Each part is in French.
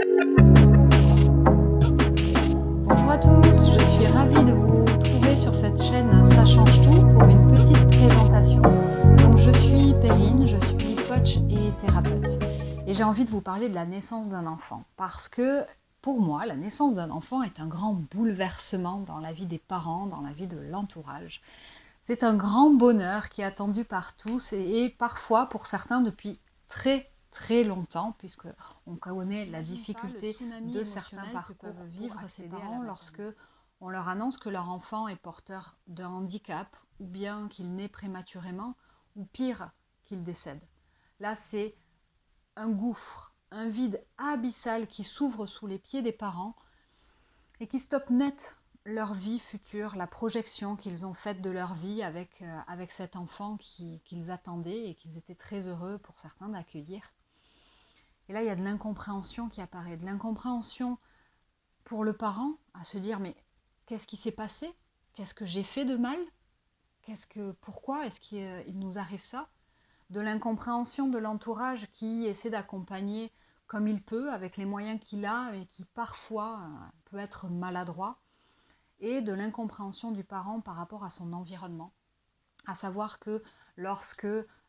Bonjour à tous, je suis ravie de vous trouver sur cette chaîne Ça change tout pour une petite présentation. Donc je suis Perrine, je suis coach et thérapeute et j'ai envie de vous parler de la naissance d'un enfant parce que pour moi, la naissance d'un enfant est un grand bouleversement dans la vie des parents, dans la vie de l'entourage. C'est un grand bonheur qui est attendu par tous et parfois pour certains depuis très longtemps, puisque on connaît la difficulté de certains parcours peuvent vivre ces parents lorsque on leur annonce que leur enfant est porteur d'un handicap ou bien qu'il naît prématurément ou pire qu'il décède. Là, c'est un gouffre, un vide abyssal qui s'ouvre sous les pieds des parents et qui stoppe net leur vie future, la projection qu'ils ont faite de leur vie avec cet enfant qu'ils attendaient et qu'ils étaient très heureux pour certains d'accueillir. Et là, il y a de l'incompréhension qui apparaît, de l'incompréhension pour le parent à se dire mais qu'est-ce qui s'est passé? Qu'est-ce que j'ai fait de mal? Pourquoi est-ce qu'il nous arrive ça? De l'incompréhension de l'entourage qui essaie d'accompagner comme il peut, avec les moyens qu'il a et qui parfois peut être maladroit, et de l'incompréhension du parent par rapport à son environnement. À savoir que lorsque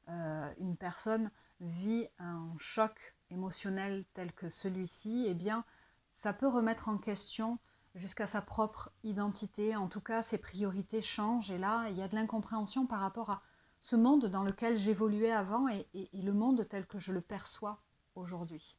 une personne vit un choc émotionnel tel que celui-ci, eh bien, ça peut remettre en question jusqu'à sa propre identité. En tout cas, ses priorités changent. Et là, il y a de l'incompréhension par rapport à ce monde dans lequel j'évoluais avant et le monde tel que je le perçois aujourd'hui.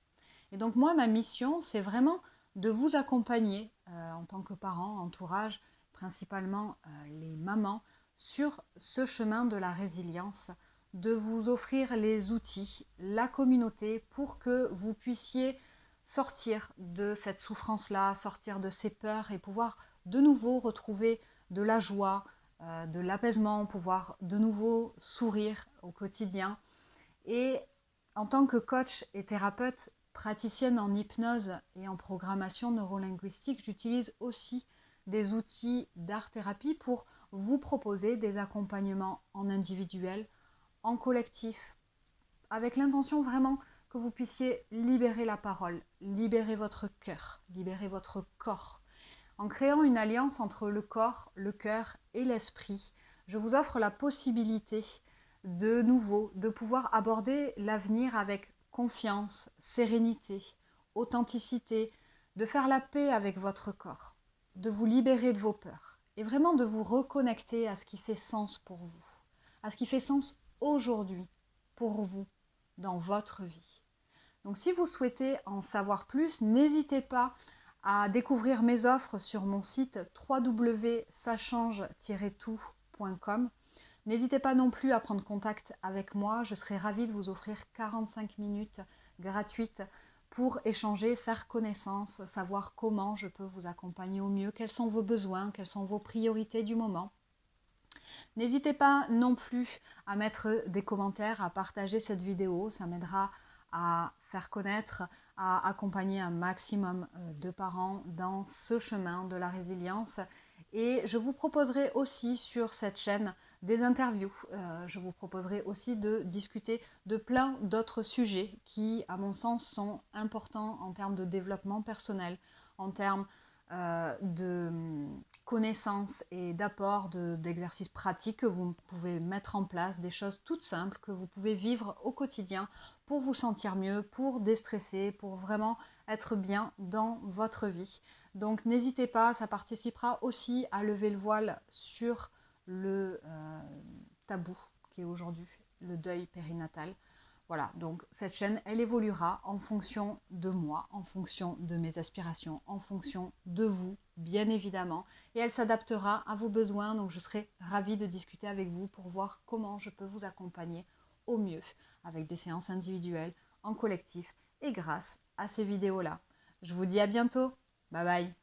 Et donc moi, ma mission, c'est vraiment de vous accompagner en tant que parents, entourage, principalement les mamans, sur ce chemin de la résilience, de vous offrir les outils, la communauté pour que vous puissiez sortir de cette souffrance-là, sortir de ces peurs et pouvoir de nouveau retrouver de la joie, de l'apaisement, pouvoir de nouveau sourire au quotidien. Et en tant que coach et thérapeute, praticienne en hypnose et en programmation neurolinguistique, j'utilise aussi des outils d'art-thérapie pour vous proposer des accompagnements en individuel, en collectif, avec l'intention vraiment que vous puissiez libérer la parole, libérer votre cœur, libérer votre corps. En créant une alliance entre le corps, le cœur et l'esprit, je vous offre la possibilité de nouveau de pouvoir aborder l'avenir avec confiance, sérénité, authenticité, de faire la paix avec votre corps, de vous libérer de vos peurs et vraiment de vous reconnecter à ce qui fait sens pour vous, à ce qui fait sens aujourd'hui pour vous dans votre vie. Donc si vous souhaitez en savoir plus, n'hésitez pas à découvrir mes offres sur mon site www.sachange-tout.com. N'hésitez pas non plus à prendre contact avec moi, je serai ravie de vous offrir 45 minutes gratuites pour échanger, faire connaissance, savoir comment je peux vous accompagner au mieux, quels sont vos besoins, quelles sont vos priorités du moment. N'hésitez pas non plus à mettre des commentaires, à partager cette vidéo, ça m'aidera à faire connaître, à accompagner un maximum de parents dans ce chemin de la résilience. Et je vous proposerai aussi sur cette chaîne des interviews. Je vous proposerai aussi de discuter de plein d'autres sujets qui, à mon sens, sont importants en termes de développement personnel, en termes de connaissances et d'apports d'exercices pratiques que vous pouvez mettre en place, des choses toutes simples que vous pouvez vivre au quotidien pour vous sentir mieux, pour déstresser, pour vraiment être bien dans votre vie. Donc n'hésitez pas, ça participera aussi à lever le voile sur le tabou qui est aujourd'hui le deuil périnatal. Voilà, donc cette chaîne, elle évoluera en fonction de moi, en fonction de mes aspirations, en fonction de vous, bien évidemment. Et elle s'adaptera à vos besoins, donc je serai ravie de discuter avec vous pour voir comment je peux vous accompagner au mieux, avec des séances individuelles, en collectif et grâce à ces vidéos-là. Je vous dis à bientôt, bye bye.